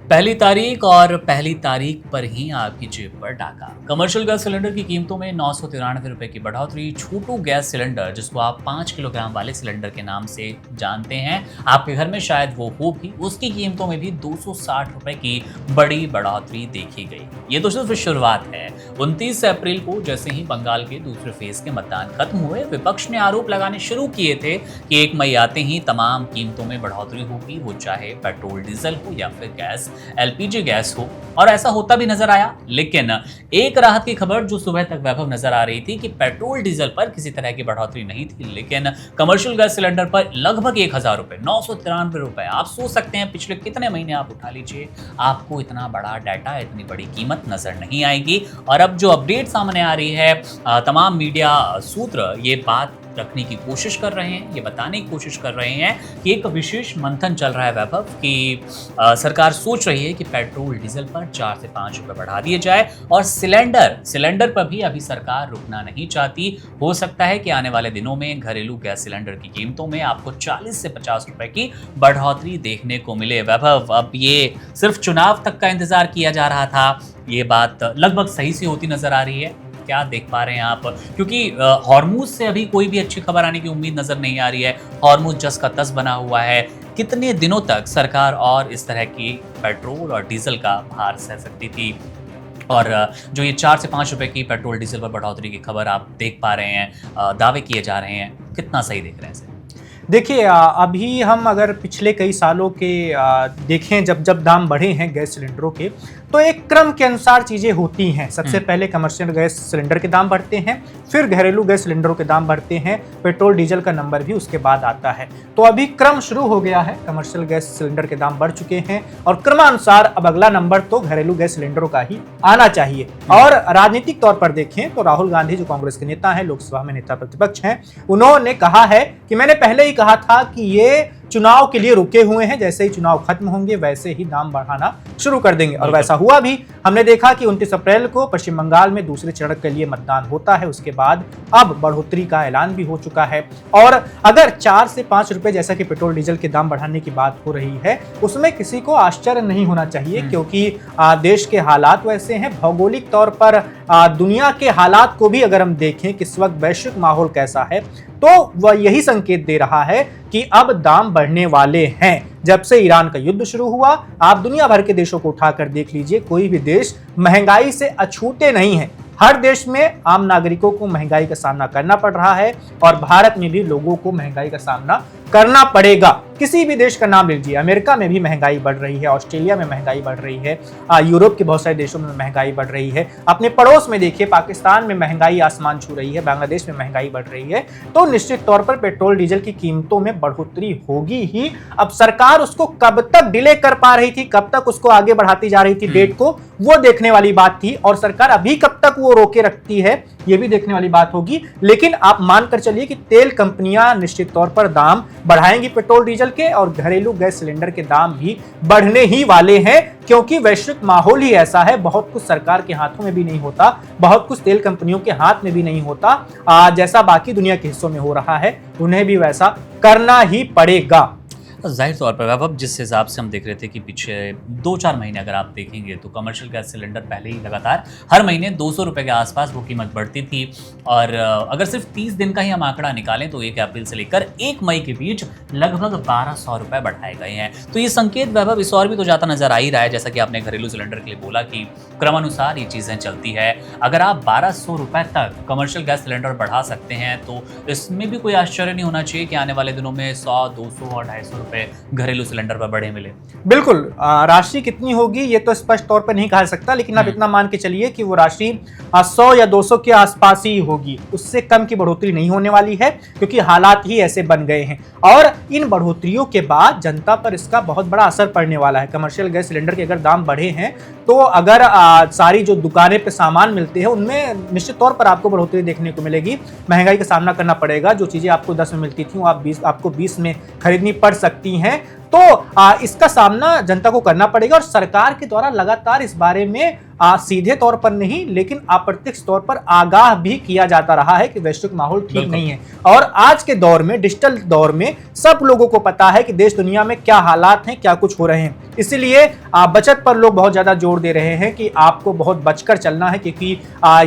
पहली तारीख और पहली तारीख पर ही आपकी जेब पर डाका। कमर्शियल गैस सिलेंडर की कीमतों में 993 रुपए की बढ़ोतरी। छोटू गैस सिलेंडर, जिसको आप 5 किलोग्राम वाले सिलेंडर के नाम से जानते हैं, आपके घर में शायद वो हो भी, उसकी कीमतों में भी 260 रुपए की बड़ी बढ़ोतरी देखी गई। ये तो सिर्फ शुरुआत है। 29 अप्रैल को जैसे ही बंगाल के दूसरे फेज के मतदान खत्म हुए, विपक्ष ने आरोप लगाने शुरू किए थे कि 1 मई आते ही तमाम कीमतों में बढ़ोतरी होगी, वो चाहे पेट्रोल डीजल हो या फिर गैस एलपीजी गैस हो। और ऐसा होता भी नजर आया। लेकिन एक राहत की खबर जो सुबह तक वैभव नजर आ रही थी कि पेट्रोल डीजल पर किसी तरह की बढ़ोतरी नहीं थी, लेकिन कमर्शियल गैस सिलेंडर पर लगभग 1000 रुपए, 993 रुपए। आप सोच सकते हैं पिछले कितने महीने आप उठा लीजिए, आपको इतना बड़ा डाटा, इतनी बड़ी कीमत नजर नहीं आएगी। और अब जो अपडेट सामने आ रही है, तमाम मीडिया सूत्र ये बात रखने की कोशिश कर रहे हैं, ये बताने की कोशिश कर रहे हैं कि एक विशेष मंथन चल रहा है वैभव कि सरकार सोच रही है कि पेट्रोल डीजल पर 4 से 5 रुपए बढ़ा दिए जाए। और सिलेंडर पर भी अभी सरकार रुकना नहीं चाहती। हो सकता है कि आने वाले दिनों में घरेलू गैस सिलेंडर की कीमतों में आपको 40 से 50 रुपए की बढ़ोतरी देखने को मिले। वैभव, अब ये सिर्फ चुनाव तक का इंतजार किया जा रहा था, ये बात लगभग सही सी होती नजर आ रही है। क्या देख पा रहे हैं आप? क्योंकि हॉर्मूज से अभी कोई भी अच्छी खबर आने की उम्मीद नजर नहीं आ रही है। हॉर्मूज जस का तस बना हुआ है। कितने दिनों तक सरकार और इस तरह की पेट्रोल और डीजल का भार सह सकती थी? और जो ये 4 से 5 रुपए की पेट्रोल डीजल पर बढ़ोतरी की खबर आप देख पा रहे हैं, दावे किए जा रहे हैं, कितना सही देख रहे हैं इसे? देखिए, अभी हम अगर पिछले कई सालों के देखें, जब दाम बढ़े हैं गैस सिलेंडरों के, तो एक क्रम के अनुसार चीज़ें होती हैं। सबसे पहले कमर्शियल गैस सिलेंडर के दाम बढ़ते हैं, फिर घरेलू गैस सिलेंडरों के दाम बढ़ते हैं, पेट्रोल डीजल का नंबर भी उसके बाद आता है। तो अभी क्रम शुरू हो गया है, कमर्शियल गैस सिलेंडर के दाम बढ़ चुके हैं और क्रमानुसार अब अगला नंबर तो घरेलू गैस सिलेंडरों का ही आना चाहिए। और राजनीतिक तौर पर देखें तो राहुल गांधी, जो कांग्रेस के नेता हैं, लोकसभा में नेता प्रतिपक्ष हैं, उन्होंने कहा है कि मैंने पहले ही कहा था कि ये चुनाव के लिए रुके हुए हैं, जैसे ही चुनाव खत्म होंगे वैसे ही दाम बढ़ाना शुरू कर देंगे। और वैसा हुआ भी। हमने देखा कि 29 अप्रैल को पश्चिम बंगाल में दूसरे चरण के लिए मतदान होता है, उसके बाद अब बढ़ोतरी का ऐलान भी हो चुका है। और अगर 4 से 5 रुपए जैसा कि पेट्रोल डीजल के दाम बढ़ाने की बात हो रही है, उसमें किसी को आश्चर्य नहीं होना चाहिए, क्योंकि देश के हालात वैसे हैं। भौगोलिक तौर पर दुनिया के हालात को भी अगर हम देखें कि इस वक्त वैश्विक माहौल कैसा है, तो वह यही संकेत दे रहा है कि अब दाम बढ़ने वाले हैं। जब से ईरान का युद्ध शुरू हुआ, आप दुनिया भर के देशों को उठाकर देख लीजिए, कोई भी देश महंगाई से अछूते नहीं है। हर देश में आम नागरिकों को महंगाई का सामना करना पड़ रहा है और भारत में भी लोगों को महंगाई का सामना करना पड़ेगा। किसी भी देश का नाम लीजिए, अमेरिका में भी महंगाई बढ़ रही है, ऑस्ट्रेलिया में महंगाई बढ़ रही है, यूरोप के बहुत सारे देशों में महंगाई बढ़ रही है। अपने पड़ोस में देखिए, पाकिस्तान में महंगाई आसमान छू रही है, बांग्लादेश में महंगाई बढ़ रही है। तो निश्चित तौर पर पेट्रोल डीजल की कीमतों में बढ़ोतरी होगी ही। अब सरकार उसको कब तक डिले कर पा रही थी, कब तक उसको आगे बढ़ाती जा रही थी डेट को, वो देखने वाली बात थी। और सरकार अभी कब तक वो रोके रखती है, ये भी देखने वाली बात होगी। लेकिन आप मानकर चलिए कि तेल कंपनियां निश्चित तौर पर दाम बढ़ाएंगी पेट्रोल डीजल के, और घरेलू गैस सिलेंडर के दाम भी बढ़ने ही वाले हैं, क्योंकि वैश्विक माहौल ही ऐसा है। बहुत कुछ सरकार के हाथों में भी नहीं होता, बहुत कुछ तेल कंपनियों के हाथ में भी नहीं होता। जैसा बाकी दुनिया के हिस्सों में हो रहा है, उन्हें भी वैसा करना ही पड़ेगा। जाहिर तौर पर वैभव, जिस हिसाब से हम देख रहे थे कि पीछे 2-4 महीने अगर आप देखेंगे तो कमर्शियल गैस सिलेंडर पहले ही लगातार हर महीने 200 रुपए के आसपास वो कीमत बढ़ती थी। और अगर सिर्फ 30 दिन का ही हम आंकड़ा निकालें तो 1 अप्रैल से लेकर 1 मई के बीच लगभग 1200 रुपए बढ़ाए गए हैं। तो ये संकेत वैभव इस और भी तो जाता नजर आ ही रहा है, जैसा कि आपने घरेलू सिलेंडर के लिए बोला कि क्रमानुसार ये चीज़ें चलती है। अगर आप 1200 रुपए तक कमर्शियल गैस सिलेंडर बढ़ा सकते हैं तो इसमें भी कोई आश्चर्य नहीं होना चाहिए कि आने वाले दिनों में 100, 200 और 250 रुपए घरेलू सिलेंडर पर बढ़े मिले। बिल्कुल, राशि कितनी होगी ये तो स्पष्ट तौर पर नहीं कहा सकता, लेकिन आप इतना मान के चलिए कि वो राशि 100 या 200 के आसपास ही होगी। उससे कम की बढ़ोतरी नहीं होने वाली है, क्योंकि हालात ही ऐसे बन गए हैं। और इन बढ़ोतरियों के बाद जनता पर इसका बहुत बड़ा असर पड़ने वाला है। कमर्शियल गैस सिलेंडर के अगर दाम बढ़े हैं, तो अगर सारी जो दुकानें पे सामान मिलते हैं उनमें निश्चित तौर पर आपको बढ़ोतरी देखने को मिलेगी। महंगाई का सामना करना पड़ेगा। जो चीजें आपको 10 में मिलती थी वो आपको 20 में खरीदनी पड़ सकती हैं। तो इसका सामना जनता को करना पड़ेगा और सरकार के द्वारा लगातार इस बारे में सीधे तौर पर नहीं लेकिन अप्रत्यक्ष तौर पर आगाह भी किया जाता रहा है कि वैश्विक माहौल ठीक नहीं है। और आज के दौर में, डिजिटल दौर में, सब लोगों को पता है कि देश दुनिया में क्या हालात हैं, क्या कुछ हो रहे हैं। इसलिए बचत पर लोग बहुत ज्यादा जोर दे रहे हैं कि आपको बहुत बचकर चलना है, क्योंकि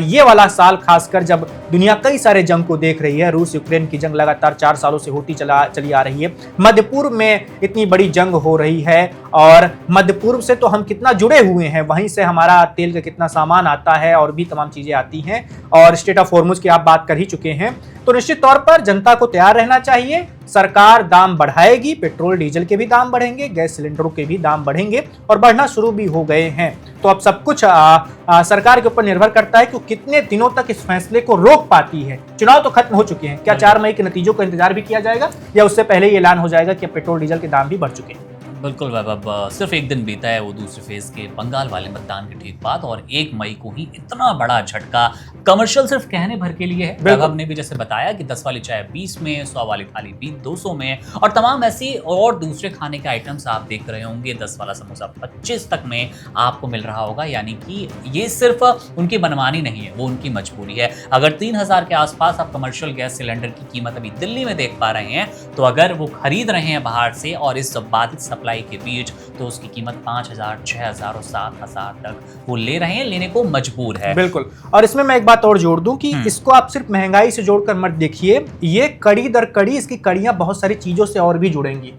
ये वाला साल खासकर जब दुनिया कई सारे जंग को देख रही है, रूस यूक्रेन की जंग लगातार 4 सालों से होती चली आ रही है, मध्य पूर्व में इतनी बड़ी जंग हो रही है और मध्य पूर्व से तो हम कितना जुड़े हुए हैं, वहीं से हमारा तेल का कितना सामान आता है और भी तमाम चीजें आती हैं, और स्ट्रेट ऑफ हॉर्मुज की आप बात कर ही चुके हैं। तो निश्चित तौर पर जनता को तैयार रहना चाहिए। सरकार दाम बढ़ाएगी, पेट्रोल डीजल के भी दाम बढ़ेंगे, गैस सिलेंडरों के भी दाम बढ़ेंगे और बढ़ना शुरू भी हो गए हैं। तो अब सब कुछ सरकार के ऊपर निर्भर करता है कि कितने दिनों तक इस फैसले को रोक पाती है। चुनाव तो खत्म हो चुके हैं, क्या 4 मई के नतीजों का इंतजार भी किया जाएगा या उससे पहले ही ऐलान हो जाएगा कि पेट्रोल डीजल के दाम भी बढ़ चुके हैं? बिल्कुल वैभव, सिर्फ एक दिन बीता है वो दूसरे फेज के बंगाल वाले मतदान के ठीक बाद, और 1 मई को ही इतना बड़ा झटका। कमर्शियल सिर्फ कहने भर के लिए है। वैभव ने भी जैसे बताया कि 10 वाली चाय 20 में, 100 वाली थाली भी 200 में, और तमाम ऐसी और दूसरे खाने के आइटम्स आप देख रहे होंगे 10 वाला समोसा 25 तक में आपको मिल रहा होगा। यानी कि ये सिर्फ उनकी मनमानी नहीं है, वो उनकी मजबूरी है। अगर 3000 के आसपास आप कमर्शियल गैस सिलेंडर की कीमत अभी दिल्ली में देख पा रहे हैं, तो अगर वो खरीद रहे हैं बाहर से और इस बाधित सप्लाई के बीच, तो उसकी कीमत 5000, 6000 और 7000 तक वो ले रहे हैं, लेने को मजबूर है। बिल्कुल। और इसमें मैं एक बात और जोड़ दूं कि इसको आप सिर्फ महंगाई से जोड़कर मत देखिए, ये कड़ी दर कड़ी, इसकी कड़ियां बहुत सारी चीजों से और भी जुड़ेंगी।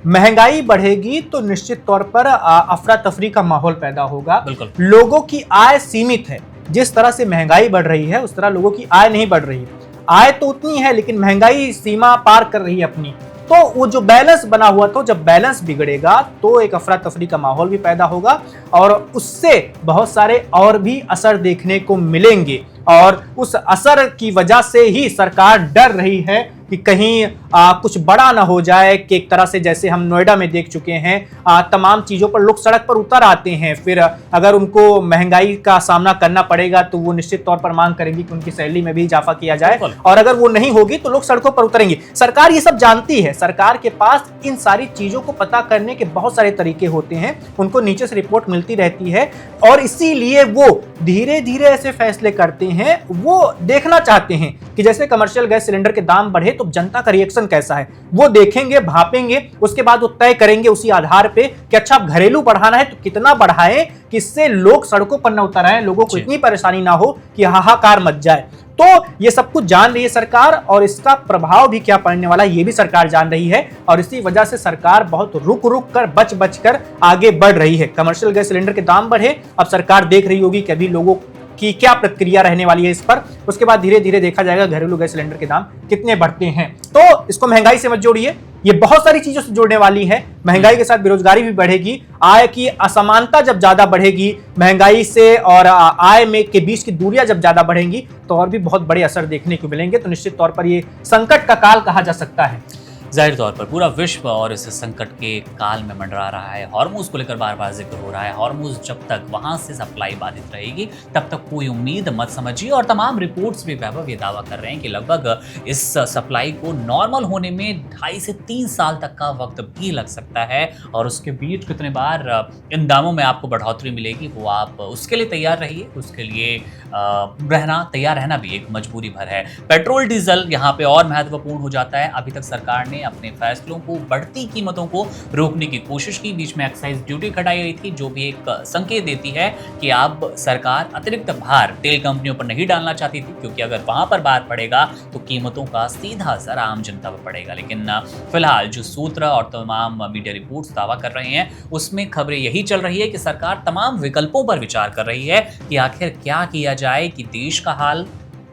महंगाई बढ़ेगी तो निश्चित तौर पर अफरा तफरी का माहौल पैदा होगा। लोगों की आय सीमित है, जिस तरह से महंगाई बढ़ रही है उस तरह लोगों की आय नहीं बढ़ रही है। आय तो उतनी है लेकिन महंगाई सीमा पार कर रही है अपनी, तो वो जो बैलेंस बना हुआ था, जब बैलेंस बिगड़ेगा तो एक अफरा तफरी का माहौल भी पैदा होगा और उससे बहुत सारे और भी असर देखने को मिलेंगे। और उस असर की वजह से ही सरकार डर रही है कि कहीं कुछ बड़ा ना हो जाए, कि एक तरह से जैसे हम नोएडा में देख चुके हैं, तमाम चीज़ों पर लोग सड़क पर उतर आते हैं, फिर अगर उनको महंगाई का सामना करना पड़ेगा तो वो निश्चित तौर पर मांग करेंगी कि उनकी सैलरी में भी इजाफा किया जाए, और अगर वो नहीं होगी तो लोग सड़कों पर उतरेंगे। सरकार ये सब जानती है, सरकार के पास इन सारी चीज़ों को पता करने के बहुत सारे तरीके होते हैं, उनको नीचे से रिपोर्ट मिलती रहती है, और इसीलिए वो धीरे धीरे ऐसे फैसले करते हैं। वो देखना चाहते हैं कि जैसे कमर्शियल गैस सिलेंडर के दाम बढ़े तो जनता का रिएक्शन कैसा है, वो देखेंगे, भापेंगे, उसके बाद वो तय करेंगे उसी आधार पे कि अच्छा घरेलू बढ़ाना है तो कितना बढ़ाएं कि इससे लोग सड़कों पर न उतर आए, लोगों को इतनी परेशानी ना हो कि हाहाकार मच जाए। तो ये सब कुछ जान रही है सरकार, और इसका प्रभाव भी क्या पड़ने वाला है ये भी सरकार जान रही है, और इसी वजह से सरकार बहुत रुक रुक कर, बच बच कर आगे बढ़ रही है। कमर्शियल गैस सिलेंडर के दाम बढ़े, अब सरकार देख रही होगी कि अभी लोगों की क्या प्रक्रिया रहने वाली है इस पर, उसके बाद धीरे धीरे देखा जाएगा घरेलू गैस सिलेंडर के दाम कितने बढ़ते हैं। तो इसको महंगाई से मत जोड़िए, ये बहुत सारी चीजों से जोड़ने वाली है। महंगाई के साथ बेरोजगारी भी बढ़ेगी, आय की असमानता जब ज्यादा बढ़ेगी, महंगाई से और आय में के बीच की दूरियां जब ज्यादा बढ़ेंगी तो और भी बहुत बड़े असर देखने को मिलेंगे। तो निश्चित तौर पर ये संकट का काल कहा जा सकता है। जाहिर तौर पर पूरा विश्व और इस संकट के काल में मंडरा रहा है। हॉर्मुज को लेकर बार बार जिक्र हो रहा है। हॉर्मुज जब तक वहां से सप्लाई बाधित रहेगी तब तक कोई उम्मीद मत समझिए, और तमाम रिपोर्ट्स भी वैभव ये दावा कर रहे हैं कि लगभग इस सप्लाई को नॉर्मल होने में 2.5 से 3 साल तक का वक्त भी लग सकता है, और उसके बीच कितने बार इन दामों में आपको बढ़ोतरी मिलेगी वो आप उसके लिए तैयार रहिए। उसके लिए तैयार रहना भी एक मजबूरी भर है। पेट्रोल डीजल यहाँ पे और महत्वपूर्ण हो जाता है। अभी तक सरकार ने अपने फैसलों को, बढ़ती कीमतों को रोकने की कोशिश की। बीच में एक्साइज ड्यूटी घटाई गई थी, जो भी एक संकेत देती है कि अब सरकार अतिरिक्त भार तेल कंपनियों पर नहीं डालना चाहती थी, क्योंकि अगर वहां पर भार पड़ेगा तो कीमतों का सीधा असर आम जनता पर पड़ेगा। लेकिन फिलहाल जो सूत्र और तमाम मीडिया रिपोर्ट्स दावा कर रहे हैं उसमें खबरें यही चल रही है कि सरकार तमाम विकल्पों पर विचार कर रही है कि आखिर क्या किया जाए कि देश का हाल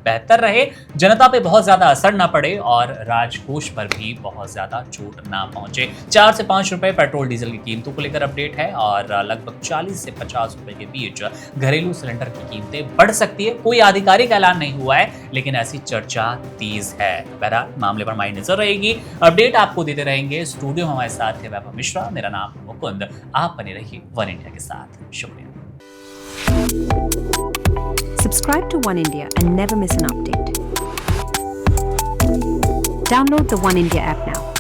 बेहतर रहे, जनता पे बहुत ज्यादा असर ना पड़े और राजकोष पर भी बहुत ज्यादा चोट ना पहुंचे। 4 से 5 रुपए पेट्रोल डीजल की कीमतों को लेकर अपडेट है, और लगभग 40 से 50 रुपए के बीच घरेलू सिलेंडर की कीमतें बढ़ सकती है। कोई आधिकारिक ऐलान नहीं हुआ है, लेकिन ऐसी चर्चा तेज है। बहरहाल मामले पर हमारी नजर रहेगी, अपडेट आपको देते रहेंगे। स्टूडियो में हमारे साथ है वैभव मिश्रा, मेरा नाम मुकुंद। आप बने रहिए वन इंडिया के साथ। शुक्रिया। Subscribe to One India and never miss an update. Download the One India app now.